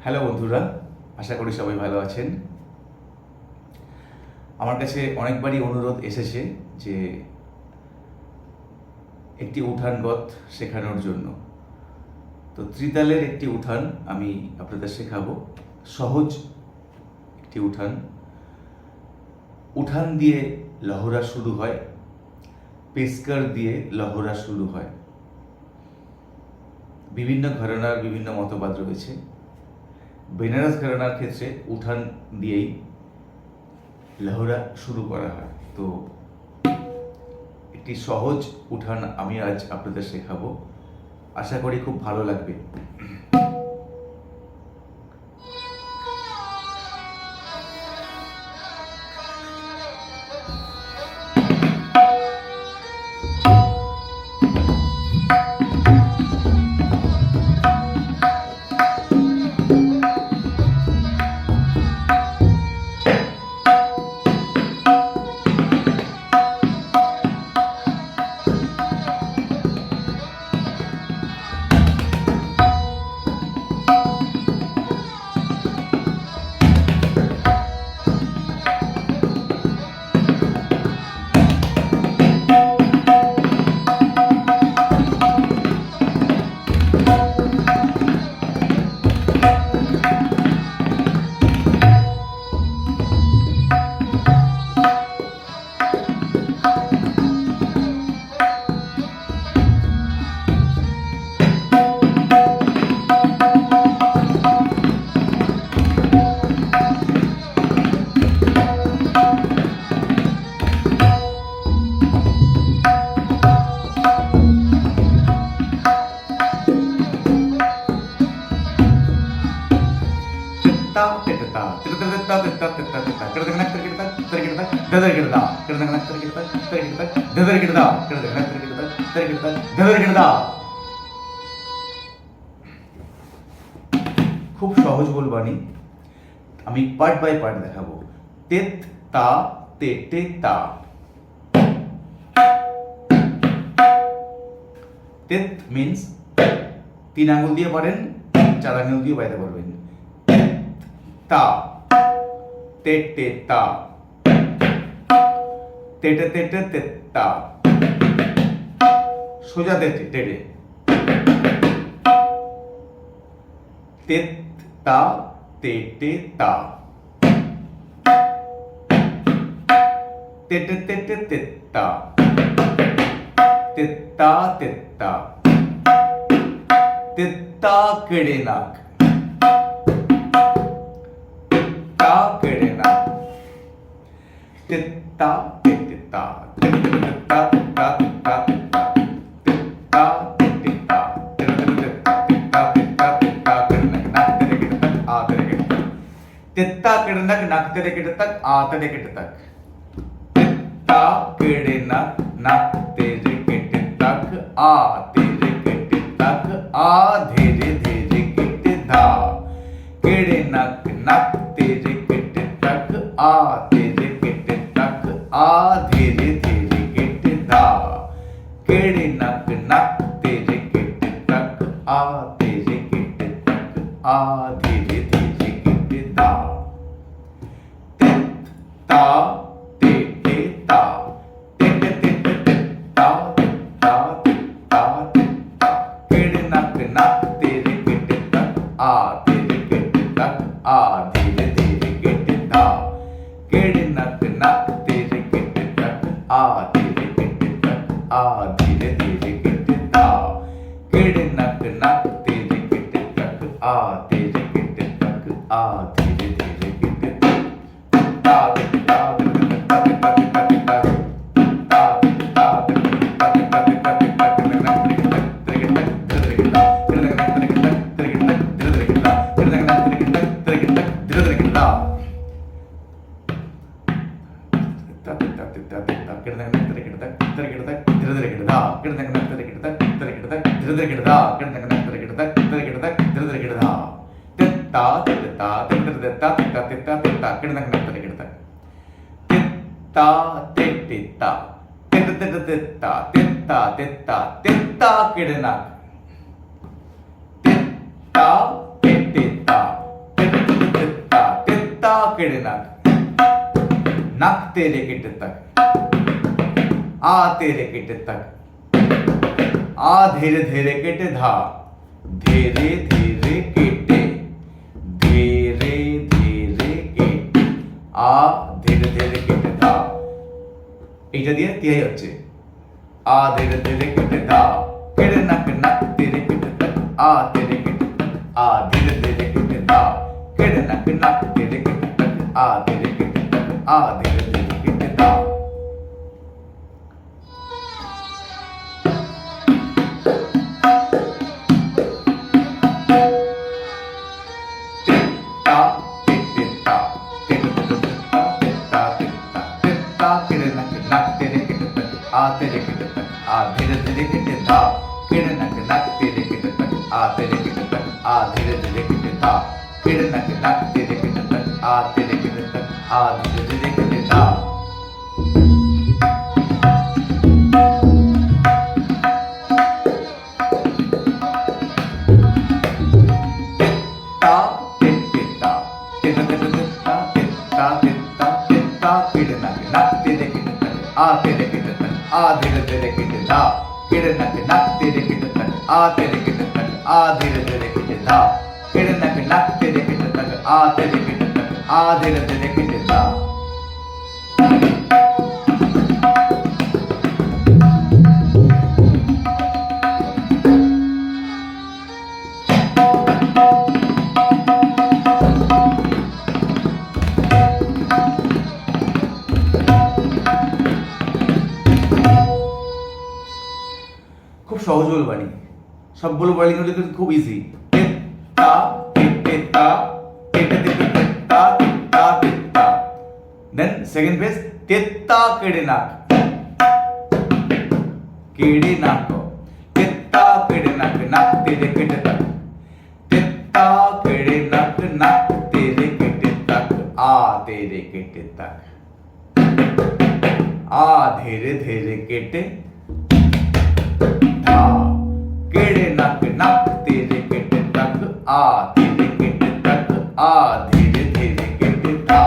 Hello বন্ধুরা, আশা করি সবাই ভালো আছেন। আমার কাছে অনেকবারই অনুরোধ এসেছে যে একটি উঠান গত শেখানোর জন্য। তো ত্রিতালের একটি উঠান আমি আপনাদের শেখাবো। সহজ একটি উঠান। উঠান দিয়ে লহরা শুরু হয়, পেশকার দিয়ে লহরা শুরু হয়। বিভিন্ন ঘরানার বিভিন্ন মতবাদ রয়েছে। বেনারস ঘরানার ক্ষেত্রে উঠান দিয়েই লহরা শুরু করা হয়। তো একটি সহজ উঠান আমি আজ আপনাদের শেখাবো, আশা করি খুব ভালো লাগবে। খুব সহজ বলবানি, আমি পার্ট বাই পার্ট দেখাবো। তেত তা তে টে তা। তেত মিন্স 3 আঙ্গুল দিয়ে পারেন, 4 আঙ্গুল দিয়ে বাইতে পারবেন। তা তে টে তা, তেটে তেটে তে তা, সোজা তেটে তেটে। তেত তা তে টে তা, তেটে তেটে তে তা, তেত্তা তেত্তা, তেত্তা কেড়ে নাক, তেত্তা কেড়ে নাক, তেত্তা তেত্তা, তেত্তা তেত্তা তেত্তা তেত্তা, তেত্তা তেত্তা, তেত্তা তেত্তা তেত্তা কেড়ে নাক তেরে কেটে তক আ তেরে কেটে তক, তেত্তা কেড়ে নাক নাক তেরে কেটে তক আ তেরে কেটে তক, তেত্তা কেড়ে নাক নাক तेरे केटे तक आ तेरे केटे तक आ धीरे धीरे केटे धा, केड़े नक नक तेरे केटे तक आ तेरे केटे तक आ धीरे धीरे केटे धा, केड़े नक नक तेरे केटे तक आ तेरे केटे तक आ धीरे धीरे केटे धा। तेत ता ते ते ता, केड़े नाक नाक तेरे केटे तक आ तेरे केटे तक आ धीरे धीरे केटे धा धीरे धीरे केटे धीरे धीरे केटे आ धीरे धीरे केटे धा এইটা দিয়ে তিয়াই হচ্ছে आ धीरे धीरे केटे धा केड़े नाक नाक तेरे केटे तक आ तेरे केटे तक आ धीरे धीरे केटे धा केड़े नाक नाक तेरे केटे तक आ तेरे केटे तक आ धीरे धीरे केटे धा आ तेरे किटे तक आ धीरे धीरे किटे धा किड़े नक नक तेरे किटे तक आ तेरे किटे तक आ धीरे धीरे किटे धा किड़े नक नक तेरे किटे तक आ तेरे किटे तक आ धीरे धीरे किटे धा आ धीरे धीरे किटे धा किड़े नक नक तेरे किटे तक आ तेरे किटे तक आ धीरे धीरे किटे धा किड़े नक नक तेरे किटे तक आ तेरे किटे तक आ धीरे धीरे किटे धा সহজল বাণী সবগুলো বাণী কিন্তু খুব ইজি তা তে তা তে তে তা তা তা দেন সেকেন্ড ফেজ তেত্তা কেড়ে নাক তেত্তা কেড়ে নাক নাক তেরে কেটে তাক তেত্তা কেড়ে নাক নাক তেরে কেটে তাক आ तेरे केटे तक आ धीरे धीरे केटे धा केड़े नक नक तेरे केटे तक आ तेरे केटे तक आ धीरे धीरे केटे धा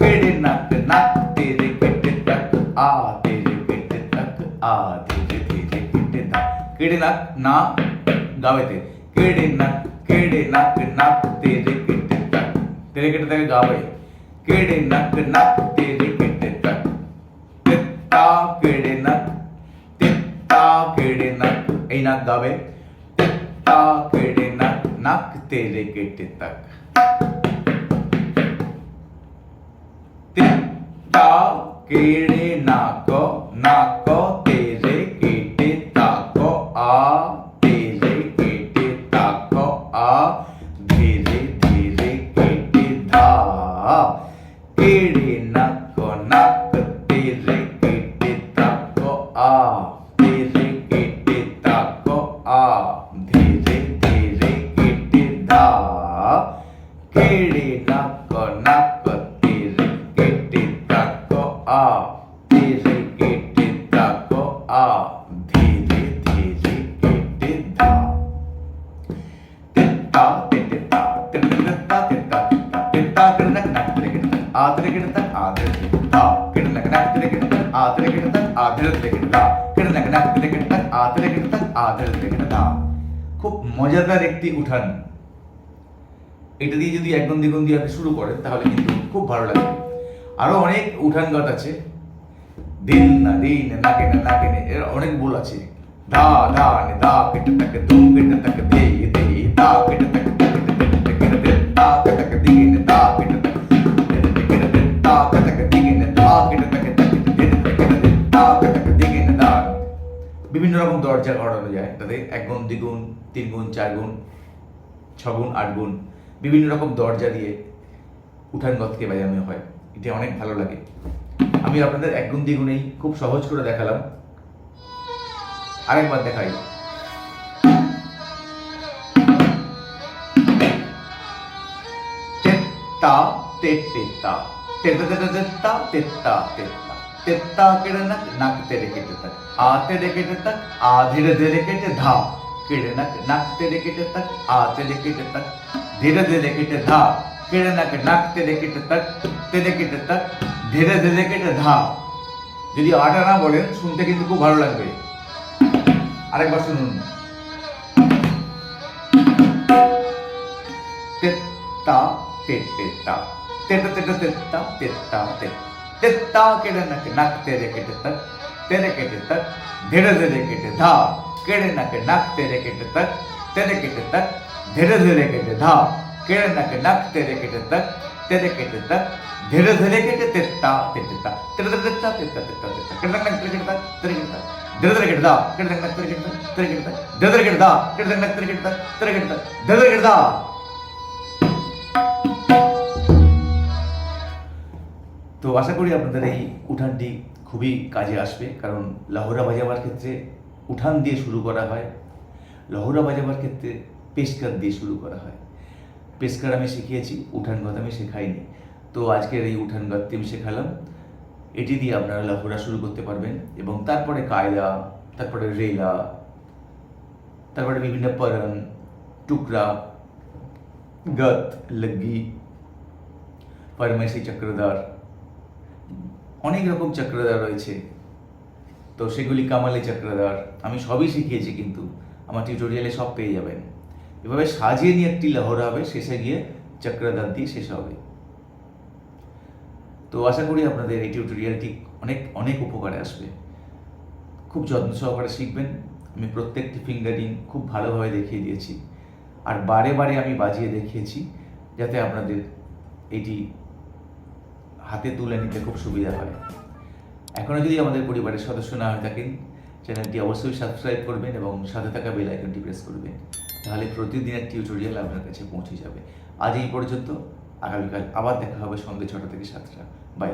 केड़े नक नक तेरे केटे तक आ तेरे केटे तक आ धीरे धीरे केटे धा केड़े नक ना गावे थे केड़े नक नक तेरे केटे तक गावे केड़े नक तेरे केटे तक तेत्ता केड़े नक এই নাক গাবে তা কেড়ে নাক নাক তেরে কেটে তাক তা কেড়ে নাক নাক তেরে কেটে তাক আ তেরে কেটে তাক আ ধীরে ধীরে কেটে ধা কেড়ে নাক নাক তেরে কেটে তাক আ केड़े नक नक तेरे केटे तक आ तेरे केटे तक आ धीरे धीरे केटे धा तेत्ता तेत्ता तेत्ता तेत्ता तेत्ता केड़े नक नक तेरे केटे तक आ तेरे केटे तक आ धीरे धीरे धा केड़े नक नक तेरे केटे तक आ तेरे केटे तक आ धीरे धीरे केटे धा केड़े नक नक तेरे केटे तक आ तेरे केटे तक आ धीरे धीरे केटे धा খুব মজাদার একটি উঠান এটা দিয়ে যদি একদম দ্বিগুণ দিয়ে আপনি শুরু করেন তাহলে কিন্তু খুব ভালো লাগবে আরো অনেক উঠান গাত আছে দিন না নাকে না এর অনেক বল আছে ধা ধা নে ধা কেটে তাকে দুম কেটে তাকে দে দে ধা কেটে তাকে কেটে ধা কেটে দিগে নে ধা কেটে কেটে ধা কেটে দিগে নে ধা কেটে ধা কেটে দিগে নে ধা বিভিন্ন রকম দরজা গড়ানো যায় তাতে এক গুণ দ্বিগুণ তিন গুণ চার গুণ ছ গুণ আট গুণ বিভিন্ন রকম দরজা দিয়ে উঠান গতকে বাজানো হয় এটা অনেক ভালো লাগে আমি আপনাদের এক গুণ দ্বিগুণেই খুব সহজ করে দেখালাম আরেকবার দেখাই तेत्ता तेत्ता तेत्ता तेत्ता तेत्ता तेत्ता केड़े नक नक तेरे केटे तक आ तेरे केटे तक आ धीरे धीरे केटे धा केड़े नक नक तेरे केटे तक आ तेरे केटे तक धीरे धीरे केटे धा কেড়ে নাকে নাক তেরে কেটে তাক তেরে কেটে তাক ধীরে ধীরে কেটে ধা। যদি আটা না বলেন শুনতে কিন্তু খুব ভালো লাগবে। আরেকবার শুনুন। তেত্তা তেত্তা তেত্তা তেত্তা তেত্তা তেত্তা তেত্তা কেড়ে নাকে নাক তেরে কেটে তাক তেরে কেটে তাক ধীরে ধীরে কেটে ধা। কেড়ে নাকে নাক তেরে কেটে তাক তেরে কেটে তাক ধীরে ধীরে কেটে ধা। কেড়ে নাকে নাক তেরে কেটে তাক তেরে কেটে তাক ধীরে ধীরে কেটে তেত্তা তেত্তা তেত্তা তেত্তা তেত্তা তেত্তা তেত্তা কেটে নাক তেরে কেটে তাক তেরে কেটে তাক ধীরে ধীরে কেটে ধা। কেটে নাক তেরে কেটে তাক তেরে কেটে তাক ধীরে ধীরে কেটে ধা। কেটে নাক তেরে কেটে তাক তেরে কেটে তাক ধীরে ধীরে কেটে ধা। তো আশা করি আপনাদের এই উঠানটি খুবই কাজে আসবে, কারণ লহরা বাজাবার ক্ষেত্রে উঠান দিয়ে শুরু করা হয়, লহরা বাজাবার ক্ষেত্রে পেশকার দিয়ে শুরু করা হয়। পেশকার আমি শিখিয়েছি, উঠান গাত আমি শেখাইনি। তো আজকের এই উঠান গাতটি আমি শেখালাম, এটি দিয়ে আপনারা লহরা শুরু করতে পারবেন এবং তারপরে কায়দা, তারপরে রেলা, তারপরে বিভিন্ন পরন, টুকরা, গত, লগ্গি, ফরমেশি চক্রধার, অনেক রকম চক্রধার রয়েছে। তো সেগুলি কামালি চক্রধার আমি সবই শিখিয়েছি, কিন্তু আমার টিউটোরিয়ালে সব পেয়ে যাবেন। এভাবে সাজিয়ে নিয়ে একটি লহরা হবে, শেষে গিয়ে চক্রধার দিয়ে শেষ হবে। তো আশা করি আপনাদের এই টিউটোরিয়ালটি অনেক অনেক উপকারে আসবে। খুব যত্ন সহকারে শিখবেন। আমি প্রত্যেকটি ফিঙ্গারিং খুব ভালোভাবে দেখিয়ে দিয়েছি, আর বারে বারে আমি বাজিয়ে দেখিয়েছি, যাতে আপনাদের এটি হাতে তুলে নিতে খুব সুবিধা হয়। এখনও যদি আমাদের পরিবারের সদস্য না হয়ে থাকেন, চ্যানেলটি অবশ্যই সাবস্ক্রাইব করবেন এবং সাথে থাকা বেল আইকনটি প্রেস করবেন, তাহলে প্রতিদিনের টিউটোরিয়াল আপনার কাছে পৌঁছে যাবে। আজ এই পর্যন্ত, আগামীকাল আবার দেখা হবে সন্ধ্যে 6টা থেকে 7টা। বাই।